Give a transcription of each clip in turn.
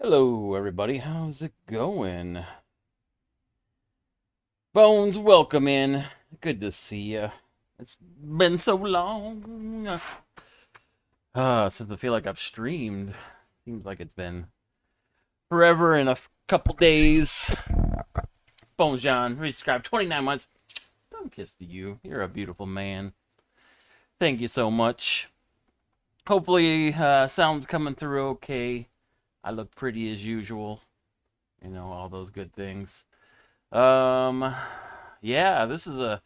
Hello, everybody. How's it going? Bones, welcome in. Good to see you. It's been so long. Since I feel like I've streamed. Seems like it's been forever and a couple days. Bones John, resubscribed 29 months. Don't kiss to you. You're a beautiful man. Thank you so much. Hopefully, sound's coming through okay. I look pretty as usual. You know, all those good things. Um, yeah, this is a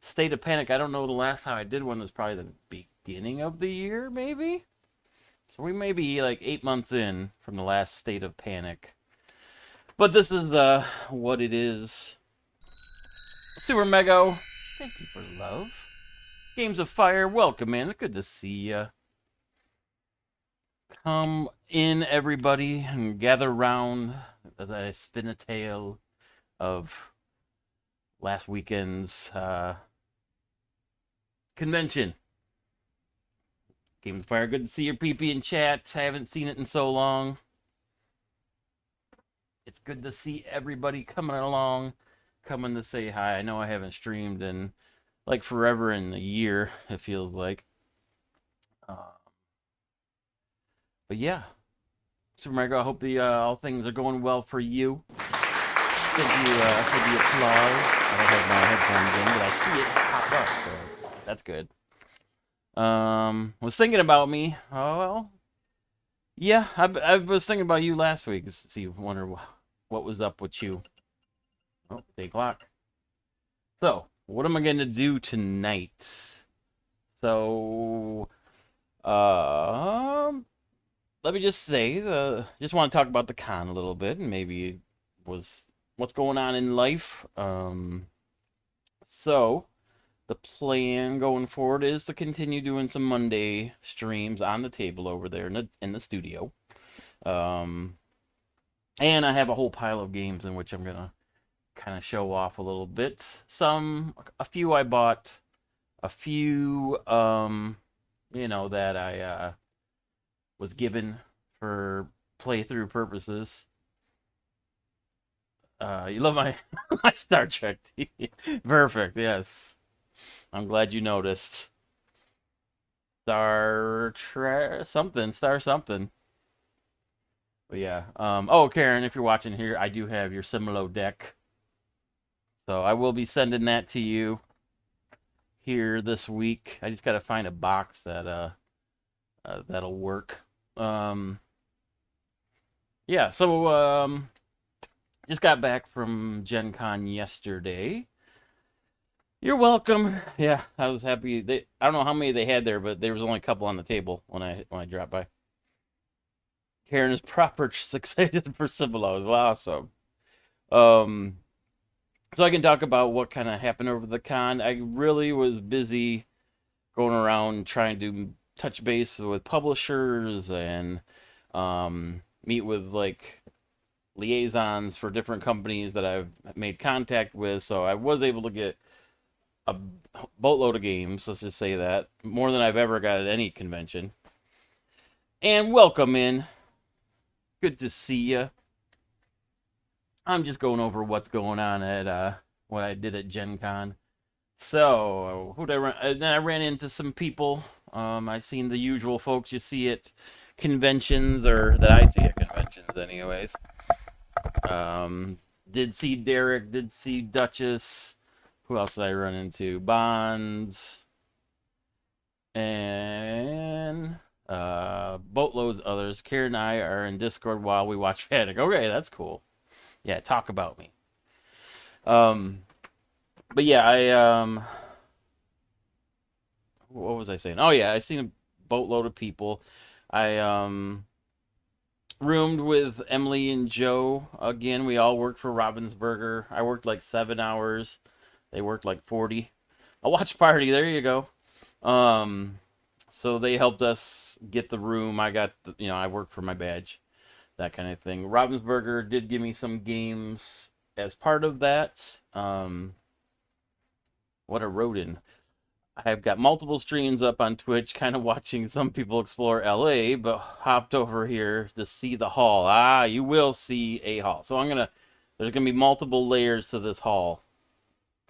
state of panic. I don't know, the last time I did one was probably the beginning of the year, maybe. So we may be like 8 months in from the last state of panic. But this is what it is. Super Mego, thank you for love. Games of Fire, welcome in. Good to see ya. Come in, everybody, and gather round as I spin a tale of last weekend's convention. Games of Fire, good to see your PP in chat. I haven't seen it in so long. It's good to see everybody coming along, coming to say hi. I know I haven't streamed in like forever, in a year, it feels like. But yeah, Super Mario, I hope the all things are going well for you. Thank you for the applause. I don't have my headphones in, but I see it pop up, so that's good. Was thinking about me. Oh well. Yeah, I was thinking about you last week. See, wonder what was up with you. Oh, 8 o'clock. So, what am I going to do tonight? So, let me just say, just want to talk about the con a little bit, and maybe what's going on in life. So the plan going forward is to continue doing some Monday streams on the table over there in the studio. And I have a whole pile of games in which I'm gonna kind of show off a little bit. A few I bought, a few that I was given for playthrough purposes. You love my my Star Trek TV. Perfect, yes. I'm glad you noticed. Star Trek something, Star something. But yeah. Oh, Karen, if you're watching here, I do have your Similo deck. So I will be sending that to you here this week. I just gotta find a box that'll work. Yeah, so just got back from GenCon yesterday. You're welcome. Yeah, I was happy. I don't know how many they had there, but there was only a couple on the table when I dropped by. Karen is proper excited for Civilized. Awesome. Um, so I can talk about what kind of happened over the con. I really was busy going around trying to touch base with publishers and meet with like liaisons for different companies that I've made contact with. So I was able to get a boatload of games, let's just say that, more than I've ever got at any convention. And welcome in. Good to see you. I'm just going over what's going on at what I did at Gen Con. So, then I ran into some people. I've seen the usual folks you see at conventions, or that I see at conventions anyways. Did see Derek, did see Duchess. Who else did I run into? Bonds. And boatloads others. Karen and I are in Discord while we watch Panik. Okay, that's cool. Yeah, talk about me. But yeah, what was I saying? Oh yeah, I seen a boatload of people. I roomed with Emily and Joe again. We all worked for Ravensburger. I worked like 7 hours. They worked like 40. A watch party. There you go. So they helped us get the room. I got I worked for my badge, that kind of thing. Ravensburger did give me some games as part of that. What a rodent. I've got multiple streams up on Twitch, kind of watching some people explore LA, but hopped over here to see the hall. Ah, you will see a hall. So there's gonna be multiple layers to this hall,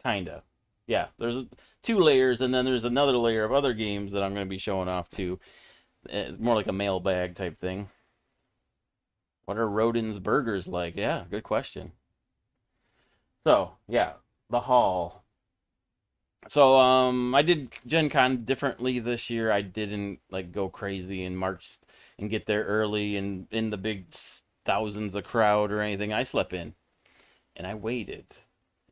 kinda. Yeah, there's two layers, and then there's another layer of other games that I'm gonna be showing off too. More like a mailbag type thing. What are Rodin's burgers like? Yeah, good question. So yeah, the hall. So I did Gen Con differently this year. I didn't like go crazy and march and get there early and in the big thousands of crowd or anything. I slept in and I waited.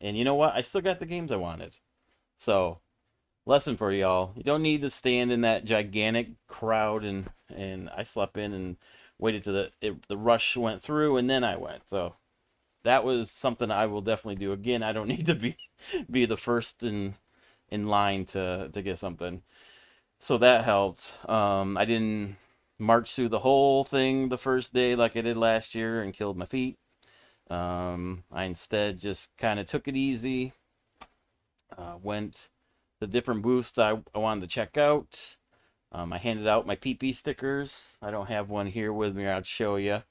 And you know what? I still got the games I wanted. So, lesson for y'all. You don't need to stand in that gigantic crowd and I slept in and waited till the rush went through and then I went. So, that was something I will definitely do again. I don't need to be the first in line to get something. So that helped. I didn't march through the whole thing the first day like I did last year and killed my feet. I instead just kind of took it easy. Went the different booths I wanted to check out. I handed out my PP stickers. I don't have one here with me. I'll show you.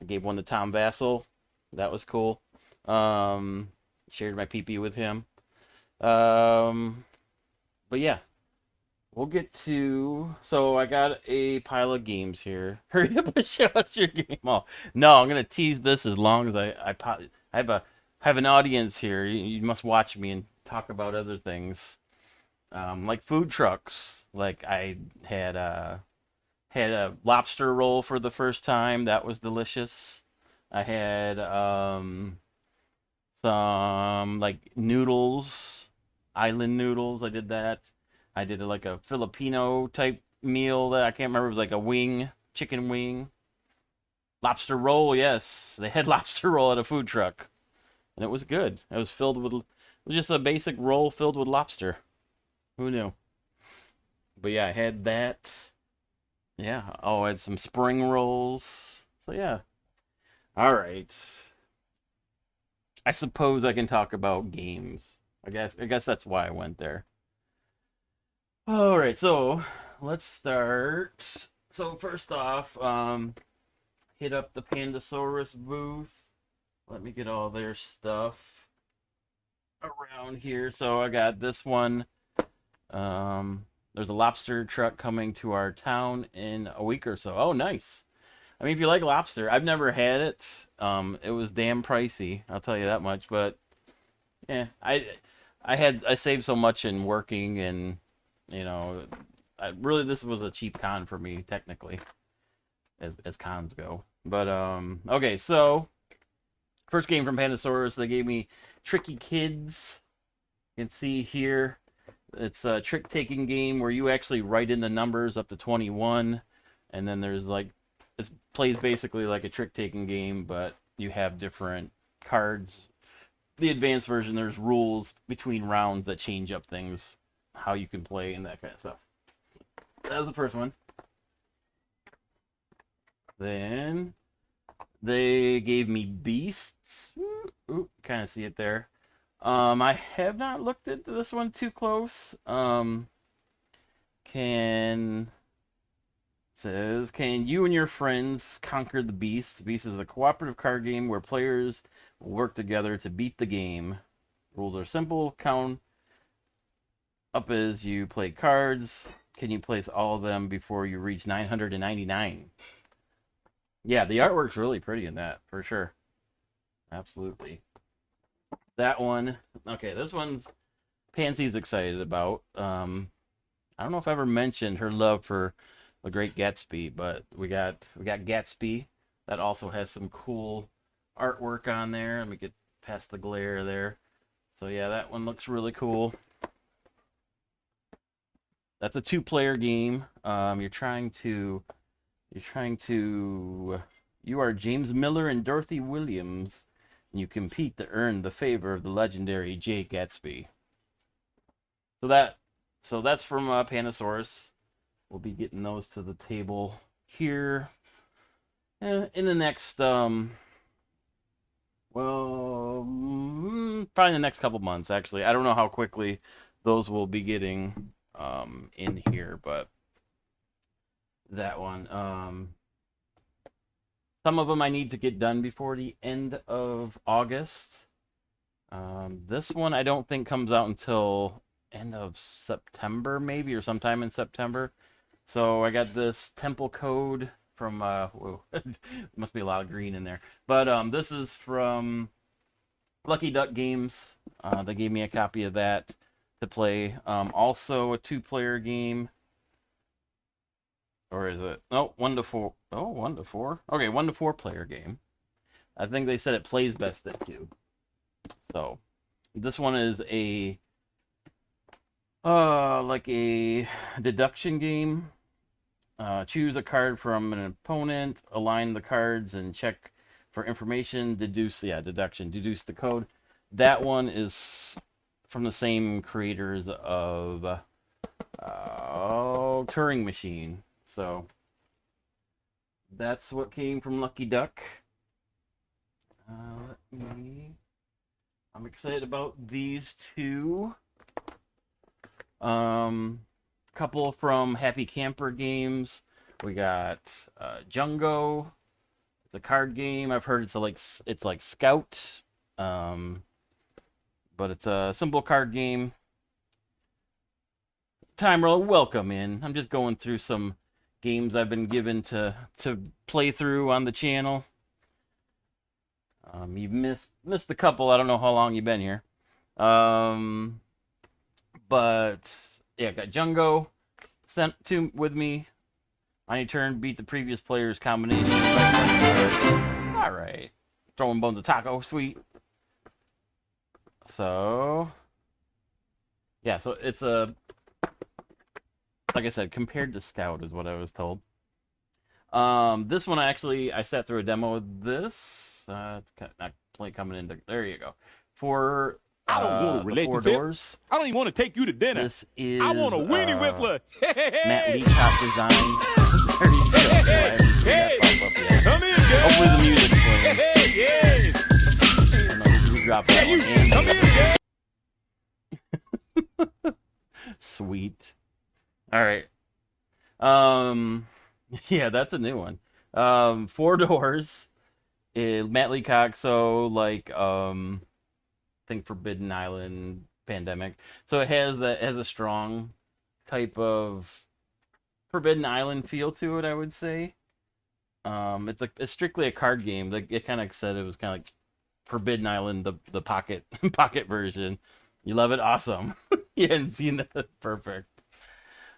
I gave one to Tom Vassell. That was cool. Shared my PP with him. Um, but yeah, we'll get to. So I got a pile of games here. Hurry up and show us your game. Oh no, I'm gonna tease this as long as I have an audience here. You must watch me and talk about other things, like food trucks. Like I had a lobster roll for the first time. That was delicious. I had some like noodles, island noodles. I did that. I did like a Filipino type meal that I can't remember. It was like a wing, chicken wing, lobster roll. Yes, they had lobster roll at a food truck, and it was good. It was filled with it was just a basic roll filled with lobster. Who knew? But yeah, I had that. Yeah. Oh, I had some spring rolls. So yeah. All right. I suppose I can talk about games. I guess that's why I went there. All right, so let's start. So first off, hit up the Pandasaurus booth. Let me get all their stuff around here. So I got this one. There's a lobster truck coming to our town in a week or so. Oh, nice. I mean, if you like lobster, I've never had it. It was damn pricey, I'll tell you that much. But yeah, I saved so much in working, and you know, really this was a cheap con for me technically, as cons go. But okay, so first game from Pandasaurus, they gave me Tricky Kids. You can see here, it's a trick taking game where you actually write in the numbers up to 21, and then there's like it plays basically like a trick taking game, but you have different cards. The advanced version, there's rules between rounds that change up things, how you can play and that kind of stuff. That was the first one. Then they gave me Beasts. Ooh, kind of see it there. I have not looked at this one too close. Can says, can you and your friends conquer the Beast? Beast is a cooperative card game where players will work together to beat the game. Rules are simple. Count up as you play cards. Can you place all of them before you reach 999? Yeah, the artwork's really pretty in that, for sure. Absolutely. That one. Okay, this one's Pansy's excited about. I don't know if I ever mentioned her love for The Great Gatsby, but we got Gatsby that also has some cool artwork on there. Let me get past the glare there. So yeah, that one looks really cool. That's a two-player game. You are James Miller and Dorothy Williams, and you compete to earn the favor of the legendary Jay Gatsby. So that's from Panosaurus. We'll be getting those to the table here in the next probably the next couple months. Actually, I don't know how quickly those will be getting in here, but that one. Some of them I need to get done before the end of August. This one I don't think comes out until end of September, maybe, or sometime in September. So I got this Temple Code from whoa, must be a lot of green in there. But this is from Lucky Duck Games. They gave me a copy of that to play. Also a 2-player game. Or is it? Oh, 1 to 4. Oh, 1 to 4. Okay, 1 to 4 player game. I think they said it plays best at 2. So, this one is a like a deduction game. Choose a card from an opponent, align the cards, and check for information. Deduce the code. That one is from the same creators of Turing Machine. So that's what came from Lucky Duck. I'm excited about these two. Couple from Happy Camper Games. We got Jungo, the card game. I've heard it's like Scout, but it's a simple card game. Time roll, welcome in. I'm just going through some games I've been given to play through on the channel. You've missed a couple. I don't know how long you've been here. But yeah, got Jungo sent to with me. On your turn, beat the previous player's combination. All right, throwing bones of taco, sweet. So yeah, so it's a, like I said, compared to Scout is what I was told. This one I sat through a demo of this. It's not play coming into. There you go. For I don't want a relationship. I don't even want to take you to dinner. This is I want a weenie whiffler. Matt Leacock design. There you go. Hey, come in, girl. Hopefully the music's playing. Hey, yeah. I don't know who dropped that You one. come in, girl. Sweet. All right. Yeah, that's a new one. 4 doors. Matt Leacock, so like I think Forbidden Island, Pandemic. So it has a strong type of Forbidden Island feel to it, I would say. It's strictly a card game. Like it kind of said it was kind of like Forbidden Island, the pocket version. You love it? Awesome. You hadn't seen that? Perfect.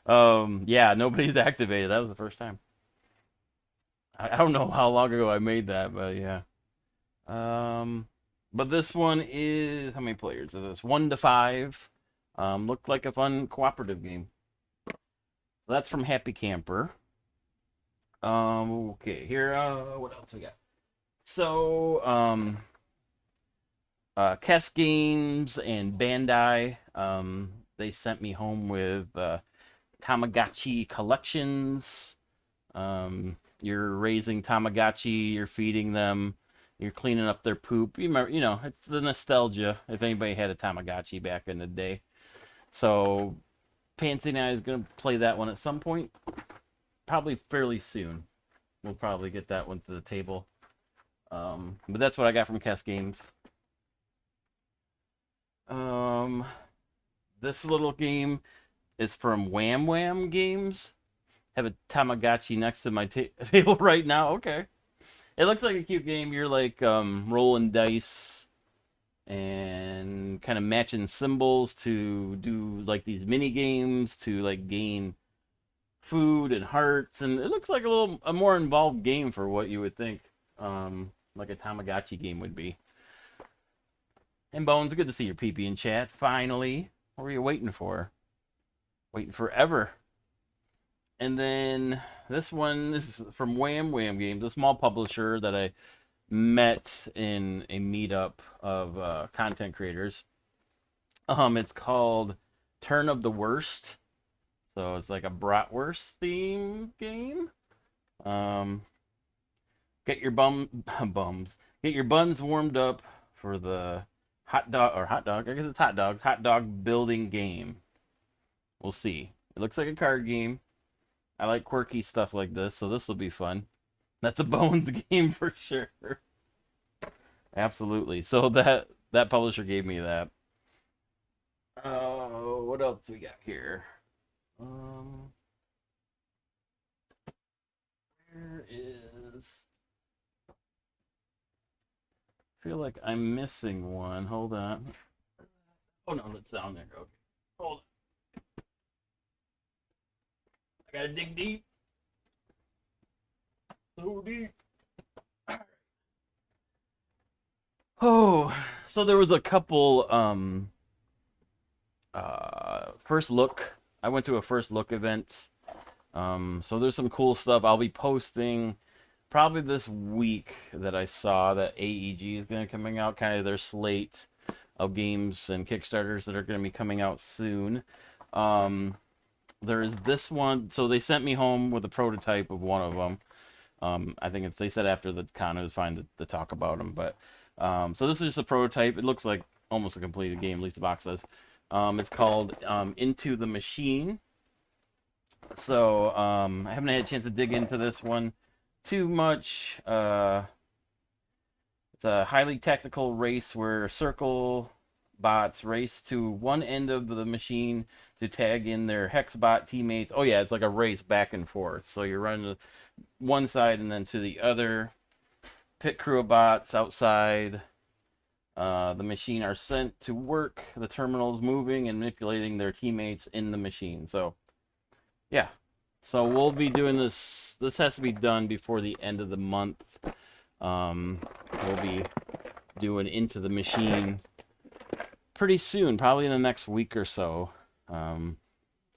Yeah, nobody's activated. That was the first time. I don't know how long ago I made that, but yeah. But this one is, how many players is this? 1 to 5. Looked like a fun cooperative game. So that's from Happy Camper. Okay, here, what else we got? So, Kess Games and Bandai, they sent me home with Tamagotchi collections. You're raising Tamagotchi, you're feeding them, you're cleaning up their poop. You know, it's the nostalgia if anybody had a Tamagotchi back in the day. So, Pansy and I is going to play that one at some point, probably fairly soon. We'll probably get that one to the table. But that's what I got from Kess Games. This little game is from Wham Wham Games. Have a Tamagotchi next to my table right now. Okay. It looks like a cute game. You're like rolling dice and kind of matching symbols to do like these mini games to like gain food and hearts, and it looks like a more involved game for what you would think like a Tamagotchi game would be. And Bones, good to see your PP in chat. Finally, what were you waiting for? Waiting forever. And then this is from Wham Wham Games, a small publisher that I met in a meetup of content creators. It's called Turn of the Worst. So it's like a bratwurst theme game. Get your Get your buns warmed up for the hot dog. I guess it's hot dog building game. We'll see. It looks like a card game. I like quirky stuff like this, so this will be fun. That's a Bones game for sure. Absolutely. So that publisher gave me that. Oh, what else we got here? Um, where is? I feel like I'm missing one. Hold on. Oh no, that's down there. Okay. Hold on. I gotta dig deep. So deep. Oh, so there was a couple first look. I went to a first look event. So there's some cool stuff I'll be posting probably this week that I saw that AEG is going to coming out, kind of their slate of games and Kickstarters that are going to be coming out soon. There is this one. So they sent me home with a prototype of one of them. I think they said after the con it was fine to talk about them, but so this is just a prototype. It looks like almost a completed game, at least the box says. It's called Into the Machine. So I haven't had a chance to dig into this one too much. It's a highly tactical race where circle bots race to one end of the machine to tag in their hexbot teammates. Oh yeah, it's like a race back and forth. So you're running to one side and then to the other. Pit crew of bots outside the machine are sent to work the terminals, moving and manipulating their teammates in the machine. So yeah, so we'll be doing this. This has to be done before the end of the month. We'll be doing Into the Machine pretty soon, probably in the next week or so. So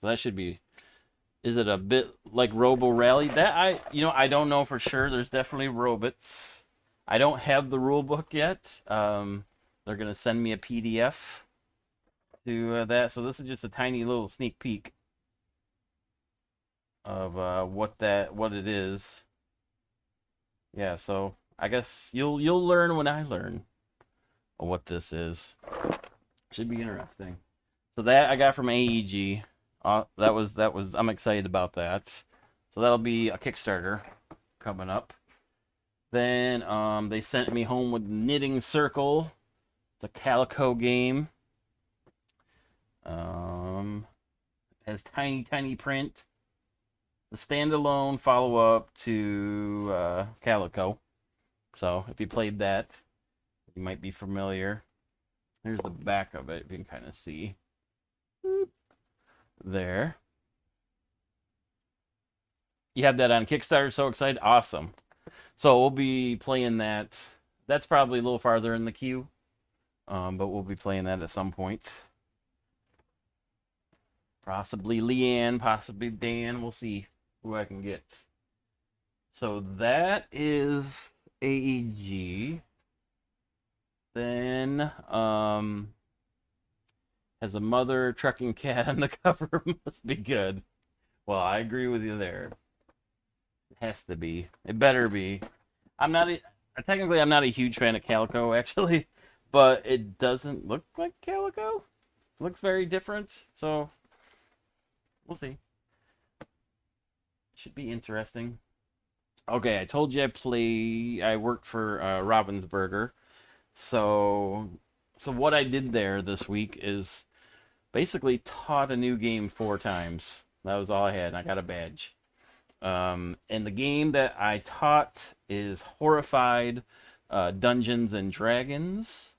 that should be. Is it a bit like Robo Rally? That I don't know for sure. There's definitely robots. I don't have the rule book yet. They're gonna send me a PDF to that. So this is just a tiny little sneak peek of what it is. Yeah, so I guess you'll learn when I learn what this is. Should be interesting. So that I got from AEG. That was I'm excited about that. So that'll be a Kickstarter coming up. Then they sent me home with Knitting Circle, the Calico game. Has tiny print. The standalone follow-up to Calico. So if you played that, you might be familiar. Here's the back of it, if you can kind of see. There. You have that on Kickstarter, so excited. Awesome. So we'll be playing that. That's probably a little farther in the queue. But we'll be playing that at some point. Possibly Leanne, possibly Dan. We'll see who I can get. So that is AEG. Then has a mother trucking cat on the cover. Must be good. Well, I agree with you there. It has to be. It better be. Technically I'm not a huge fan of Calico actually, but it doesn't look like Calico. It looks very different, so we'll see. Should be interesting. Okay, I told you I worked for Ravensburger. So what I did there this week is basically taught a new game 4 times. That was all I had, and I got a badge. And the game that I taught is Horrified Dungeons and Dragons.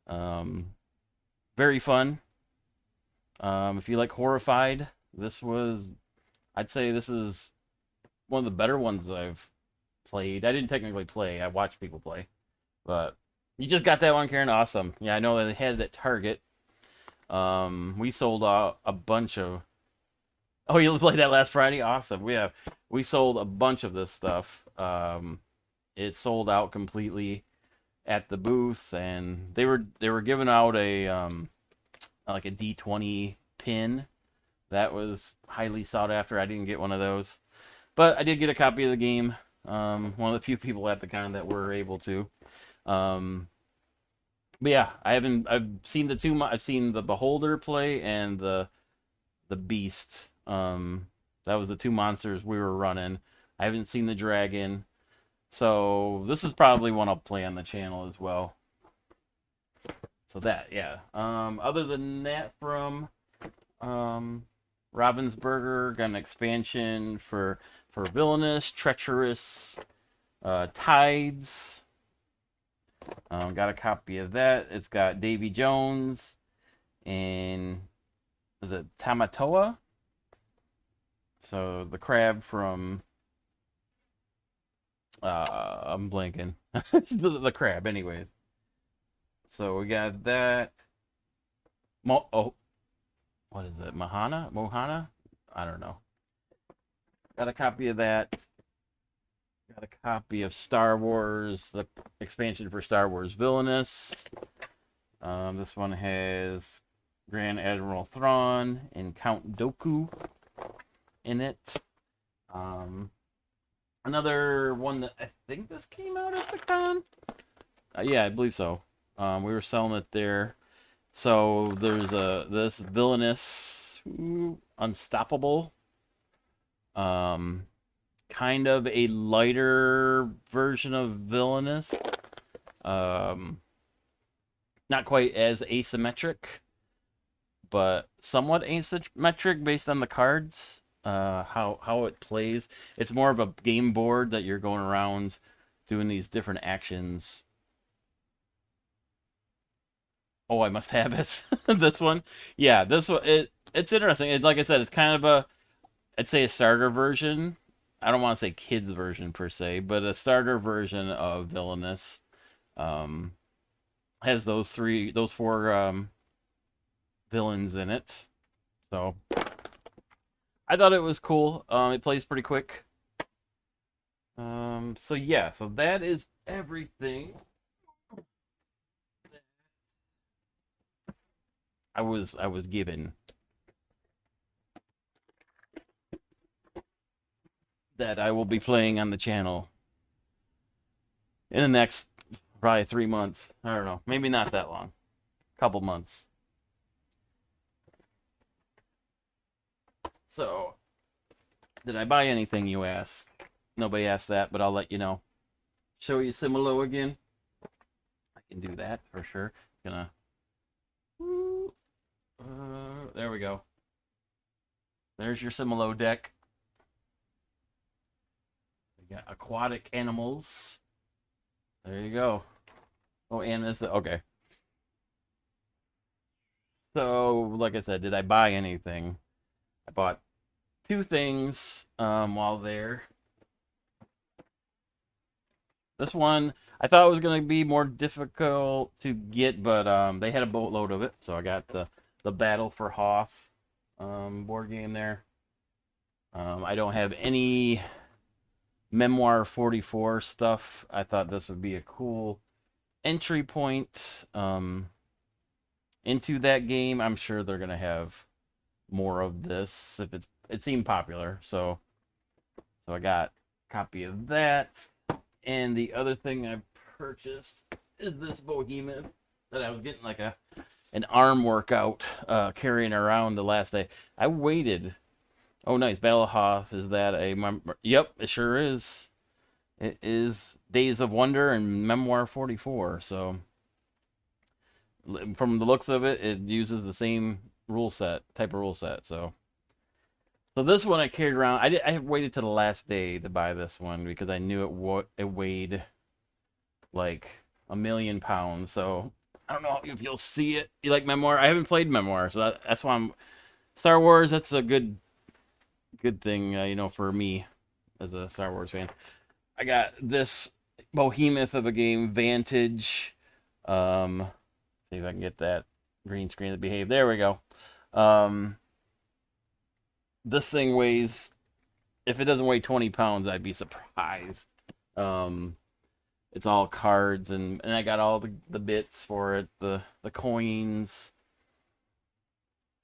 Very fun. If you like Horrified, I'd say this is one of the better ones I've played. I didn't technically play. I watched people play. But you just got that one, Karen. Awesome. Yeah, I know that they had it at Target. We sold a bunch of. Oh, you played that last Friday? Awesome. We sold a bunch of this stuff. It sold out completely at the booth, and they were giving out a like a D20 pin that was highly sought after. I didn't get one of those, but I did get a copy of the game. One of the few people at the con that were able to. But yeah, I've seen the two. I've seen the Beholder play and the the beast. That was the two monsters we were running. I haven't seen the dragon, so this is probably one I'll play on the channel as well. So that, yeah. Other than that, from Ravensburger, got an expansion for Villainous, Treacherous, Tides. Got a copy of that. It's got Davy Jones and is it Tamatoa? So the crab from I'm blanking. the crab, anyways. So we got that. Oh, what is it? Mohana? I don't know. Got a copy of that. Got a copy of Star Wars, the expansion for Star Wars Villainous. This one has Grand Admiral Thrawn and Count Dooku in it. Another one that I think this came out at the con. Yeah, I believe so. We were selling it there. So there's this Villainous Unstoppable. Kind of a lighter version of Villainous. Not quite as asymmetric, but somewhat asymmetric based on the cards. How it plays. It's more of a game board that you're going around doing these different actions. Oh, I must have it. This one. Yeah, this one. It's interesting. Like I said, it's kind of I'd say a starter version. I don't want to say kids version per se, but a starter version of Villainous. Has those four villains in it. So I thought it was cool. It plays pretty quick. So yeah, so that is everything I was given that I will be playing on the channel in the next probably 3 months. I don't know, maybe not that long, couple months. So, did I buy anything, you ask? Nobody asked that, but I'll let you know. Show you Similo again. I can do that for sure. Gonna. There we go. There's your Similo deck. We got aquatic animals. There you go. Oh, and this. Okay. So, like I said, did I buy anything? I bought 2 things while there. This one, I thought it was going to be more difficult to get, but they had a boatload of it. So I got the Battle for Hoth board game there. I don't have any Memoir 44 stuff. I thought this would be a cool entry point into that game. I'm sure they're going to have more of this if it seemed popular. So I got a copy of that. And the other thing I purchased is this behemoth that I was getting like an arm workout carrying around the last day. I waited. Oh, nice. Battle of Hoth. Is that a... Yep, it sure is. It is Days of Wonder and Memoir 44. So from the looks of it, it uses the same type of rule set. So this one I carried around. I waited till the last day to buy this one because I knew it weighed like 1,000,000 pounds. So I don't know if you'll see it. You like Memoir? I haven't played Memoir, so that's why I'm Star Wars. That's a good thing, for me as a Star Wars fan. I got this behemoth of a game, Vantage. See if I can get that green screen to behave. There we go. This thing weighs, if it doesn't weigh 20 pounds, I'd be surprised. It's all cards, and I got all the bits for it, the coins.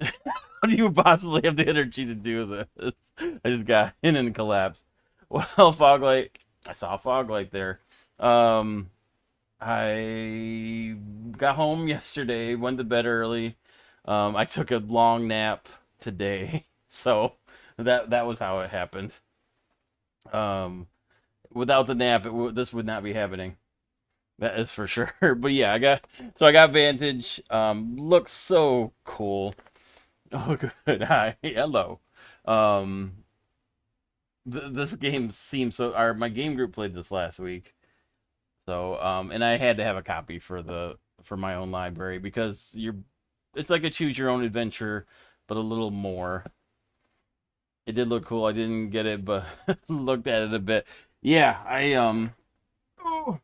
How do you possibly have the energy to do this? I just got in and collapsed. Well, Foglight, I saw Foglight there. I got home yesterday, went to bed early. I took a long nap today. So that was how it happened. Um, Without the nap, this would not be happening. That is for sure. But yeah, I got Vantage. Looks so cool. Oh, good. Hi, hello. Um, this game seems so. My game group played this last week, so and I had to have a copy for my own library because it's like a choose your own adventure, but a little more. It did look cool. I didn't get it, but looked at it a bit. Yeah, oh,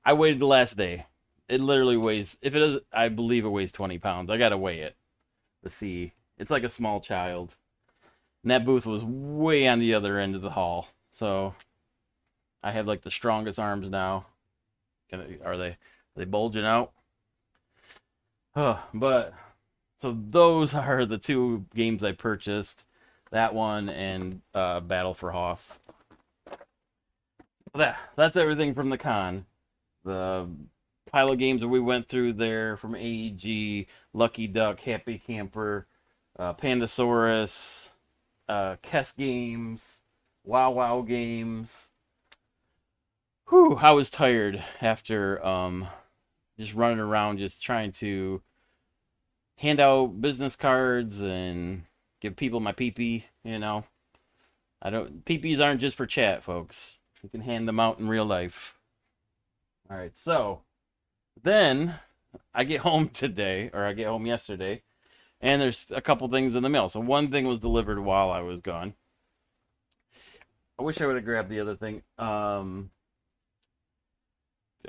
I waited the last day. It literally weighs, if it is, I believe it weighs 20 pounds. I gotta weigh it to see. It's like a small child. And that booth was way on the other end of the hall. So I have like the strongest arms now. Are they bulging out? But so those are the two games I purchased. That one and Battle for Hoth. That's everything from the con. The pile of games that we went through there from AEG, Lucky Duck, Happy Camper, Pandasaurus, Kess Games, Wow Wow Games. Whew, I was tired after just running around just trying to hand out business cards and give people my PP, you know. I don't PPs aren't just for chat, folks. You can hand them out in real life. All right, so then I get home today, or I get home yesterday, and there's a couple things in the mail. So one thing was delivered while I was gone. I wish I would have grabbed the other thing.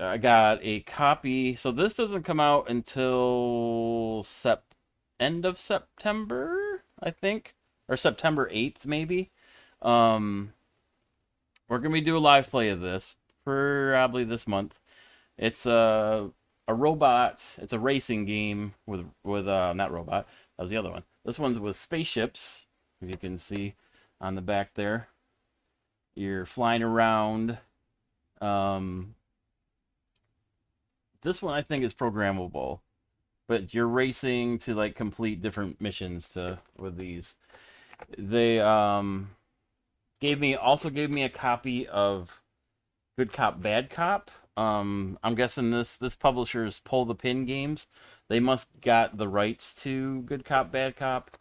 I got a copy. So this doesn't come out until end of September, I think, or September 8th maybe. We're gonna be doing a live play of this probably this month. It's a robot. It's a racing game with not robot. That was the other one. This one's with spaceships. You can see on the back there. You're flying around. This one I think is programmable, but you're racing to like complete different missions with these. They gave me a copy of Good Cop Bad Cop. I'm guessing this publisher's Pull the Pin Games. They must got the rights to Good Cop Bad Cop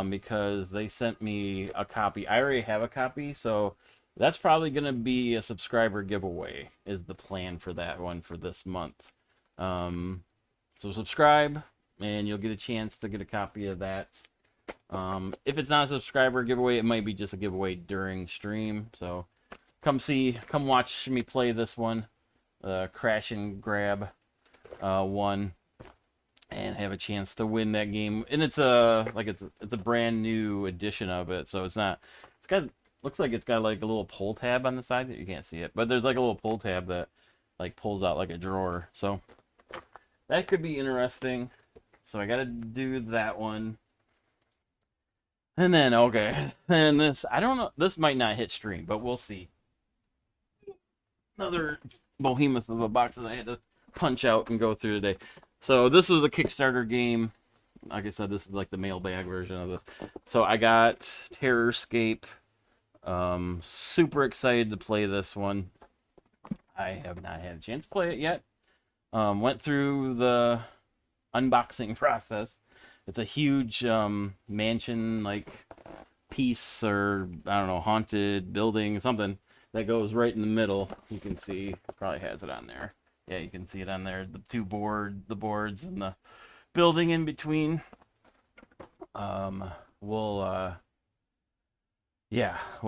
because they sent me a copy. I already have a copy, so that's probably going to be a subscriber giveaway is the plan for that one for this month. So subscribe and you'll get a chance to get a copy of that. If it's not a subscriber giveaway, it might be just a giveaway during stream. So come watch me play this one, crash and grab one, and have a chance to win that game. And it's a brand new edition of it, so looks like it's got like a little pull tab on the side. You can't see it, but there's like a little pull tab that like pulls out like a drawer. So that could be interesting. So I gotta do that one. And then okay, and this I don't know. This might not hit stream, but we'll see. Another behemoth of a box that I had to punch out and go through today. So this was a Kickstarter game. Like I said, this is like the mailbag version of this. So I got Terrorscape. Super excited to play this one. I have not had a chance to play it yet. Went through the unboxing process. It's a huge mansion like piece or I don't know, haunted building, something that goes right in the middle. You can see, probably has it on there. Yeah, you can see it on there. The boards and the building in between. We'll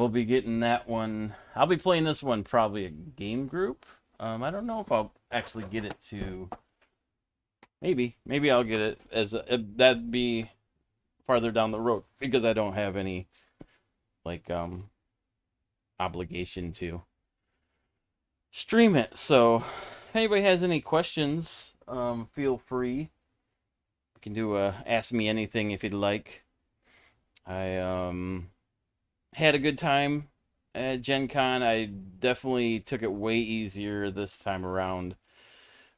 be getting that one. I'll be playing this one probably a game group. I don't know if I'll actually get it to. Maybe I'll get it that'd be farther down the road because I don't have any like obligation to stream it. So if anybody has any questions, feel free. You can do ask me anything if you'd like. I had a good time at GenCon. I definitely took it way easier this time around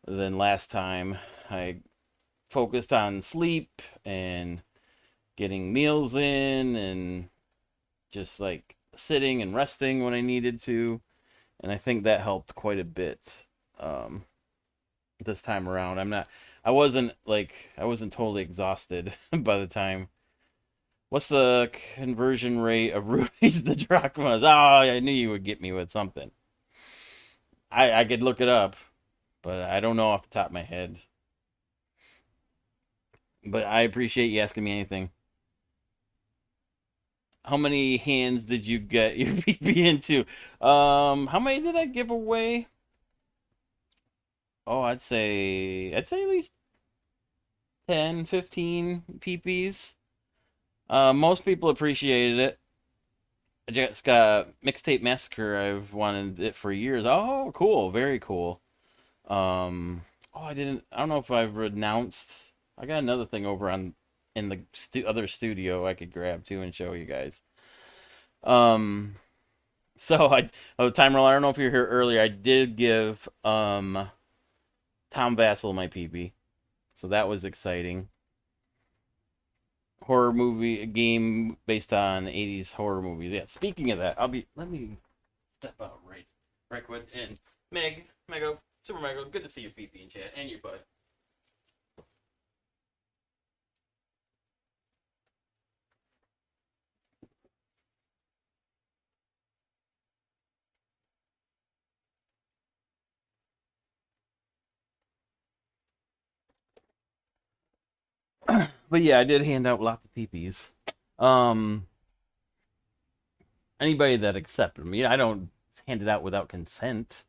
than last time. I focused on sleep and getting meals in and just like sitting and resting when I needed to. And I think that helped quite a bit um, this time around. I wasn't totally exhausted by the time. What's the conversion rate of rupees to drachmas? Oh, I knew you would get me with something. I could look it up, but I don't know off the top of my head. But I appreciate you asking me anything. How many hands did you get your PP into? How many did I give away? Oh, I'd say at least 10, 15 PPs. Most people appreciated it. I just got Mixtape Massacre. I've wanted it for years. Oh, cool. Very cool. Oh, I don't know if I've renounced. I got another thing over in the other studio I could grab too and show you guys. Um, Time Roll, I don't know if you're here earlier. I did give Tom Vassell my PB, so that was exciting. Horror movie, a game based on 80s horror movies. Yeah, speaking of that, let me step out right quick. And Mego, Super Mego, good to see you, PP in chat, and you, bud. But yeah, I did hand out lots of PPs. Um, Anybody that accepted me, I don't hand it out without consent.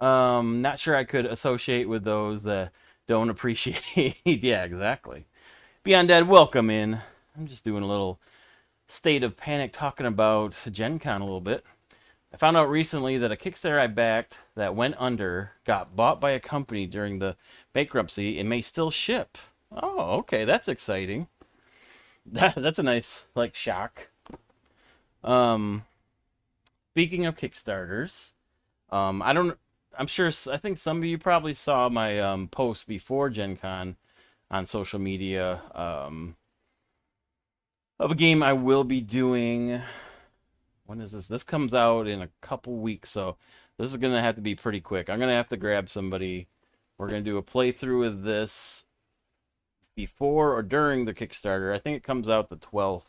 Not sure I could associate with those that don't appreciate. Yeah, exactly. Beyond Dead, welcome in. I'm just doing a little state of panic talking about GenCon a little bit. I found out recently that a Kickstarter I backed that went under got bought by a company during the bankruptcy and may still ship. Oh, okay, that's exciting. That's a nice like shock. Um, Speaking of Kickstarters, I don't. I'm sure. I think some of you probably saw my post before Gen Con on social media of a game I will be doing. When is this? This comes out in a couple weeks, so this is gonna have to be pretty quick. I'm gonna have to grab somebody. We're gonna do a playthrough of this before or during the Kickstarter. I think it comes out the 12th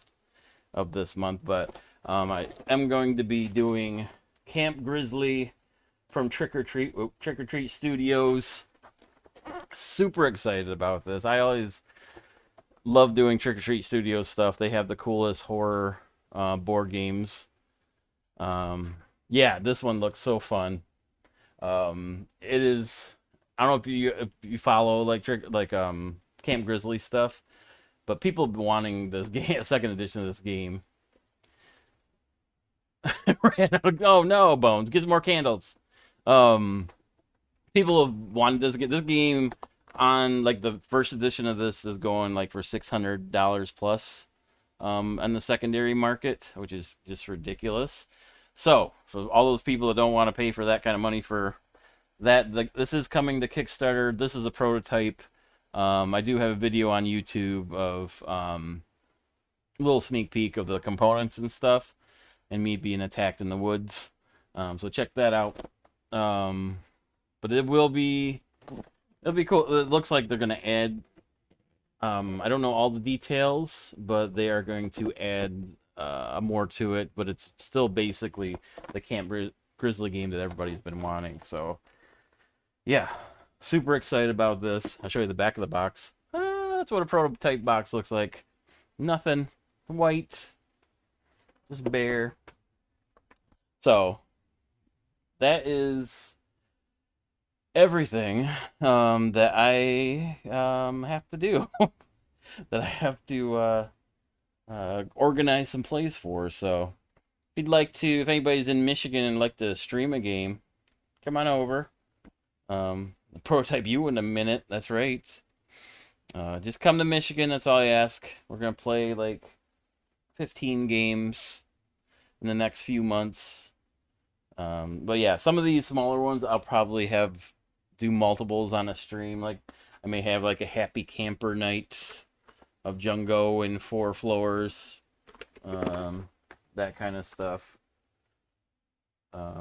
of this month, but I am going to be doing Camp Grizzly from Trick or Treat Studios. Super excited about this. I always love doing Trick or Treat Studios stuff. They have the coolest horror board games. Yeah, this one looks so fun. It is. I don't know if you follow Camp Grizzly stuff, but people have been wanting this game, a second edition of this game. Oh no, Bones, get more candles. Um, People have wanted this game on like the first edition of this is going like for $600 plus on the secondary market, which is just ridiculous. So for all those people that don't want to pay for that kind of money for that, this is coming to Kickstarter. This is a prototype. I do have a video on YouTube of a little sneak peek of the components and stuff, and me being attacked in the woods. So check that out. But it'll be cool. It looks like they're gonna add. I don't know all the details, but they are going to add more to it. But it's still basically the Camp Grizzly game that everybody's been wanting. So yeah, super excited about this. I'll show you the back of the box. That's what a prototype box looks like. Nothing white, just bare. So that is everything that I have to do. That I have to organize some plays for. So if anybody's in Michigan and like to stream a game, come on over. Prototype you in a minute. That's right. Just come to Michigan. That's all I ask. We're gonna play like 15 games in the next few months. But yeah, some of these smaller ones I'll probably do multiples on a stream. Like I may have like a happy camper night Jungo and four floors, that kind of stuff.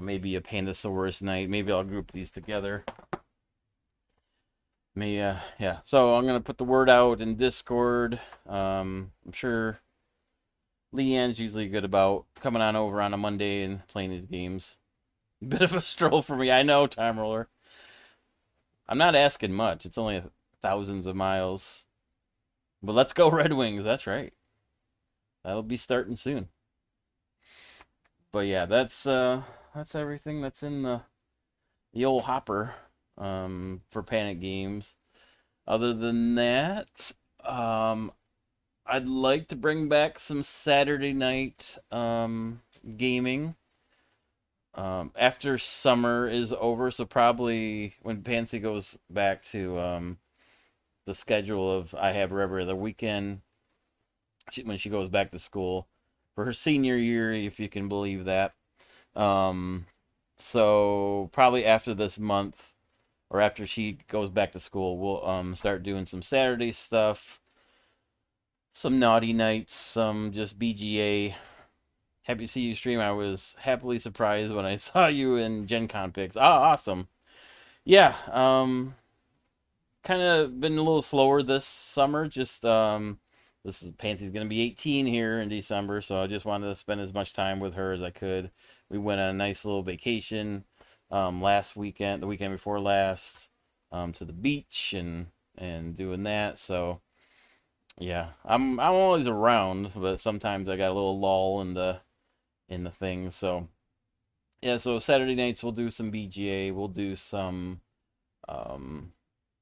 Maybe a Pandasaurus night. Maybe I'll group these together. Yeah. So I'm gonna put the word out in Discord. I'm sure Leanne's usually good about coming on over on a Monday and playing these games. Bit of a stroll for me, I know, Time Roller. I'm not asking much. It's only thousands of miles. But let's go Red Wings. That's right. That'll be starting soon. But yeah, that's everything that's in the old hopper for Panic games. Other than that, I'd like to bring back some Saturday night gaming after summer is over. So probably when Pansy goes back to the schedule of I have every other weekend when she goes back to school for her senior year, if you can believe that. Um, so probably after this month or after she goes back to school, we'll start doing some Saturday stuff, some naughty nights, some just BGA. Happy to see you stream. I was happily surprised when I saw you in GenCon pics. Ah, awesome. Yeah, kind of been a little slower this summer. Just this is Pansy's gonna be 18 here in December, so I just wanted to spend as much time with her as I could. We went on a nice little vacation last weekend, the weekend before last, to the beach and doing that. So yeah, I'm always around, but sometimes I got a little lull in the thing. So yeah, so Saturday nights we'll do some BGA, we'll do some um,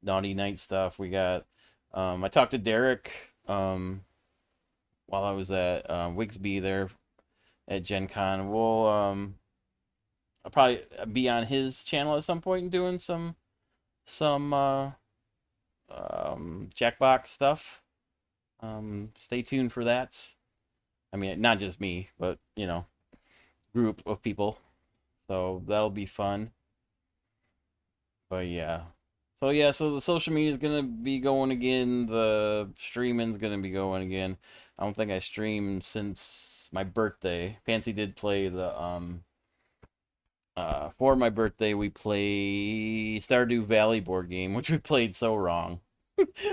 naughty night stuff. We got I talked to Derek while I was at Wigsby there at Gen Con. I'll probably be on his channel at some point and doing some Jackbox stuff. Stay tuned for that. I mean, not just me, but group of people. So that'll be fun. But yeah. So the social media is gonna be going again. The streaming's gonna be going again. I don't think I streamed since my birthday. Pansy did play the for my birthday we play Stardew Valley board game, which we played so wrong.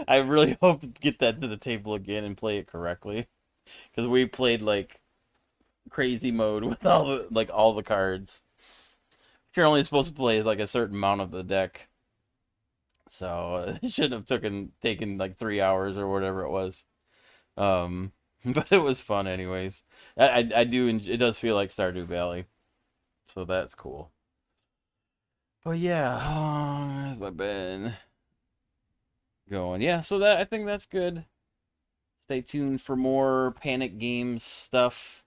I really hope to get that to the table again and play it correctly. Because we played like crazy mode with all the cards. You're only supposed to play like a certain amount of the deck. So it should have taken like 3 hours or whatever it was. But it was fun anyways. I do it does feel like Stardew Valley, so that's cool. But yeah, how has I been going? Yeah, so that I think that's good. Stay tuned for more Panic Games stuff.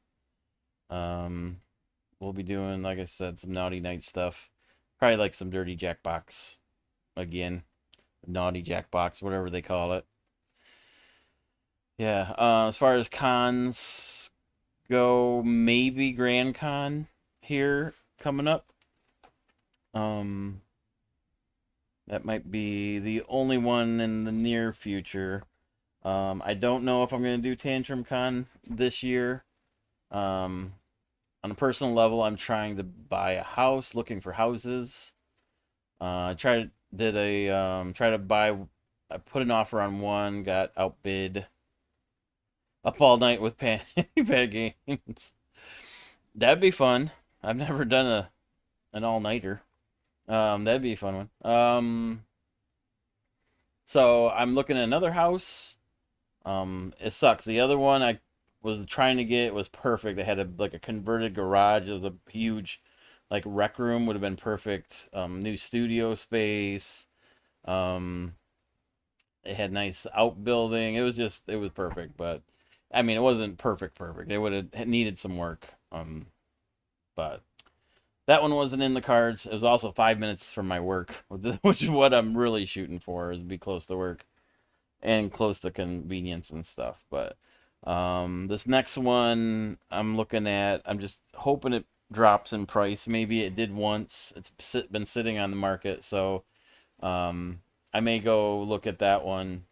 We'll be doing, like I said, some Naughty Night stuff. Probably like some Dirty Jackbox again. Naughty Jackbox, whatever they call it. Yeah, as far as cons go, maybe Grand Con here coming up. Um, that might be the only one in the near future. I don't know if I'm going to do Tantrum Con this year. On a personal level, I'm trying to buy a house, looking for houses. I put an offer on one, got outbid. Up all night with Panic Games. That'd be fun. I've never done an all nighter. That'd be a fun one. So I'm looking at another house. It sucks. The other one I was trying to get was perfect. It had a converted garage. It was a huge like rec room, would have been perfect. New studio space. It had nice outbuilding. It was perfect, but I mean it wasn't perfect. It would have needed some work. But that one wasn't in the cards. It was also 5 minutes from my work, which is what I'm really shooting for, is be close to work and close to convenience and stuff. But this next one I'm looking at, I'm just hoping it drops in price. Maybe it did once. It's been sitting on the market, so I may go look at that one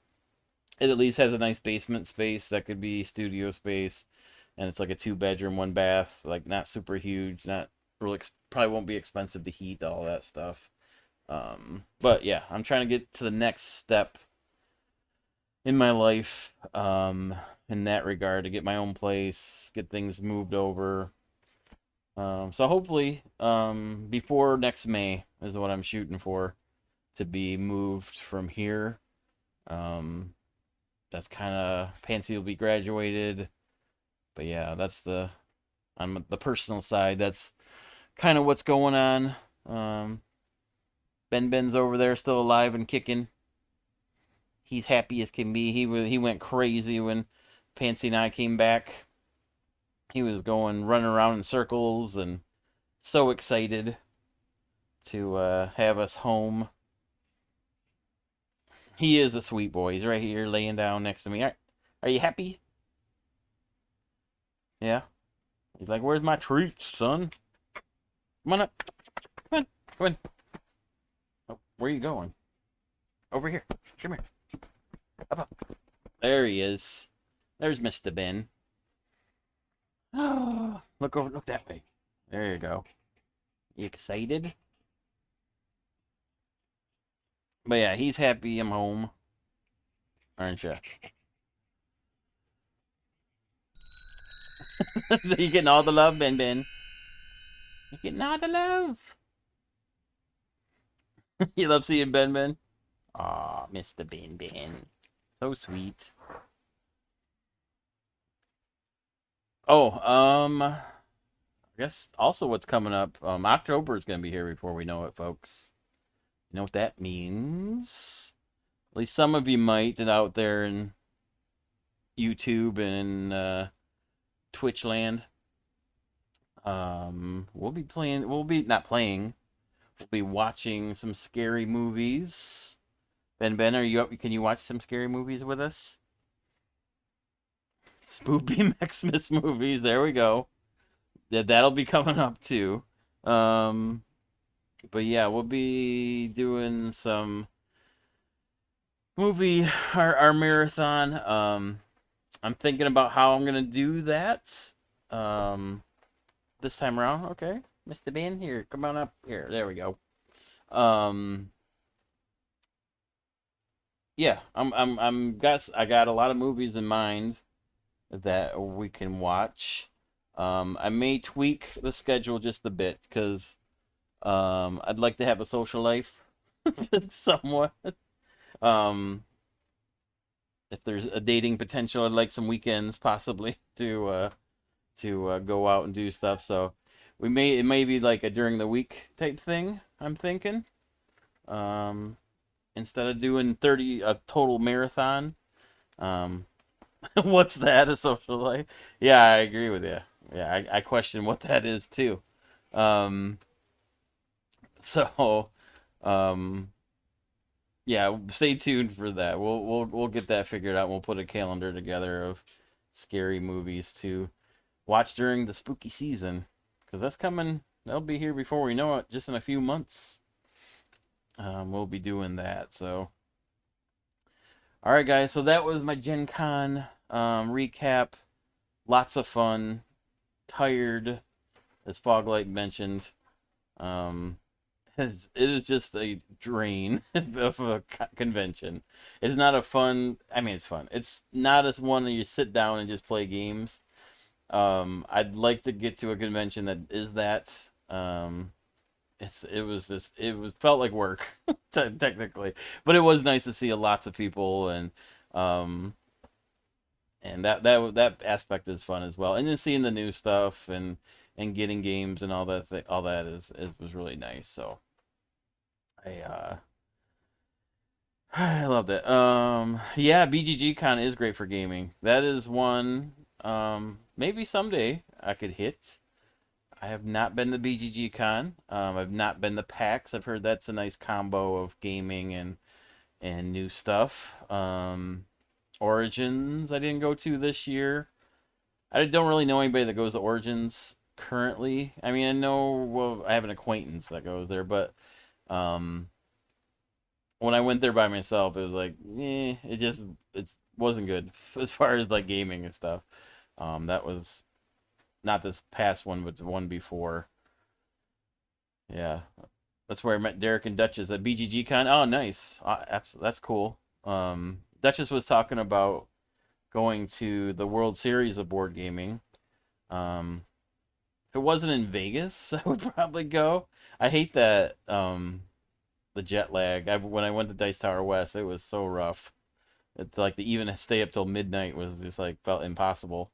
it at least has a nice basement space that could be studio space, and it's like a 2 bedroom, 1 bath, like not super huge, not really probably won't be expensive to heat all that stuff. But yeah, I'm trying to get to the next step in my life, in that regard, to get my own place, get things moved over. So hopefully, before next May is what I'm shooting for, to be moved from here. Um, that's kind of Pansy will be graduated, but yeah, that's on the personal side. That's kind of what's going on. Um, Ben's over there, still alive and kicking. He's happy as can be. He went crazy when Pansy and I came back. He was going running around in circles and so excited to have us home. He is a sweet boy. He's right here laying down next to me. Are you happy? Yeah. He's like, "Where's my treats, son? Come on up. Come on. Come on. Oh, where are you going? Over here. Come here. Up. There he is. There's Mr. Ben. Oh, look over. Look that way. There you go. You excited? But yeah, he's happy I'm home. Aren't you? You getting all the love, Ben. You getting all the love. You love seeing Ben. Aw, Mr. Ben. So sweet. Oh, I guess also what's coming up. October is gonna be here before we know it, folks. You know what that means? At least some of you might, and out there in YouTube and Twitch land. We'll be playing. We'll be not playing. We'll be watching some scary movies. Ben, are you up? Can you watch some scary movies with us? Spoopy Maximus movies. There we go. Yeah, that'll be coming up too. But yeah, we'll be doing some movie our marathon. I'm thinking about how I'm gonna do that. This time around. Okay, Mr. Ben, here, come on up here. There we go. Yeah, I got a lot of movies in mind that we can watch. I may tweak the schedule just a bit because I'd like to have a social life somewhat. Um, if there's a dating potential, I'd like some weekends possibly to go out and do stuff. So it may be like a during the week type thing. I'm thinking. Instead of doing a total marathon. Um, what's that? A social life? Yeah, I agree with you. Yeah, I question what that is too. Um, so, um, yeah, stay tuned for that. We'll get that figured out. We'll put a calendar together of scary movies to watch during the spooky season, because that's coming. They'll be here before we know it, just in a few months. We'll be doing that. So, all right, guys. So that was my Gen Con recap. Lots of fun. Tired, as Foglight mentioned. Um, it is just a drain of a convention. It's not a fun. I mean, it's fun. It's not as one that you sit down and just play games. I'd like to get to a convention that is that. It was felt like work technically, but it was nice to see lots of people um and that aspect is fun as well, and then seeing the new stuff and getting games and all that is was really nice. So I I loved it. Yeah, BGG Con is great for gaming. That is one maybe someday I could hit. I have not been to BGG Con. I've not been to PAX. I've heard that's a nice combo of gaming and new stuff. Origins I didn't go to this year. I don't really know anybody that goes to Origins currently. I mean, I know, well, I have an acquaintance that goes there, but um, when I went there by myself, it was like, it just it's wasn't good as far as like gaming and stuff. That was not this past one, but the one before. Yeah, that's where I met Derek and Duchess at BGG Con. Oh, nice. That's cool. Duchess was talking about going to the World Series of board gaming. Um, if it wasn't in Vegas, I would probably go. I hate that the jet lag. When I went to Dice Tower West, it was so rough. It's like the even stay up till midnight was just like felt impossible.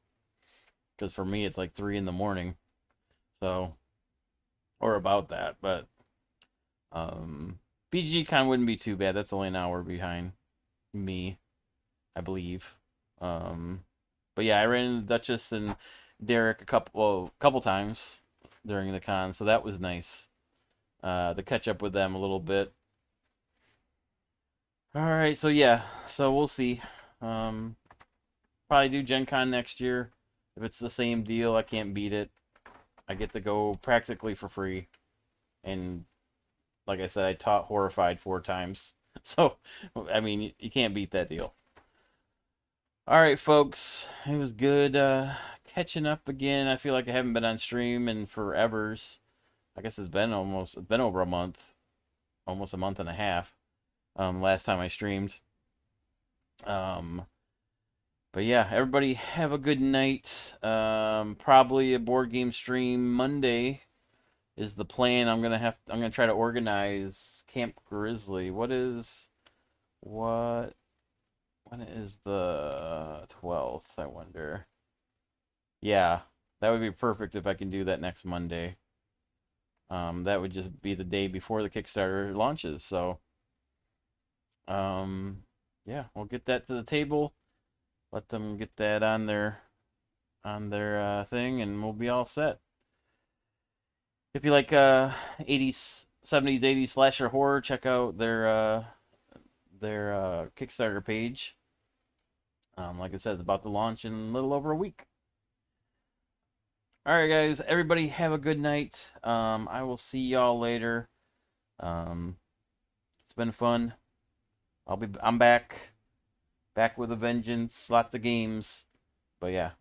Because for me, it's like 3 in the morning. So, or about that. But BGG Con wouldn't be too bad. That's only an hour behind me, I believe. But yeah, I ran into Duchess and Derek a couple times during the con, so that was nice. To catch up with them a little bit. All right, so yeah, so we'll see. Um, Probably do Gen Con next year. If it's the same deal, I can't beat it. I get to go practically for free. And like I said, I taught Horrified 4 times. So, I mean, you can't beat that deal. All right, folks. It was good catching up again. I feel like I haven't been on stream in forevers. I guess it's been over a month, almost a month and a half. Last time I streamed. Um, but yeah, everybody have a good night. Probably a board game stream Monday is the plan. I'm gonna try to organize Camp Grizzly. What when is the 12th, I wonder. Yeah, that would be perfect if I can do that next Monday. That would just be the day before the Kickstarter launches. So, yeah, we'll get that to the table. Let them get that on their thing, and we'll be all set. If you like 80s, 70s, 80s slasher horror, check out their Kickstarter page. Like I said, it's about to launch in a little over a week. All right, guys. Everybody have a good night. I will see y'all later. It's been fun. I'm back with a vengeance. Lots of games. But yeah.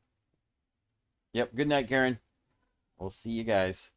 Yep. Good night, Karen. We'll see you guys.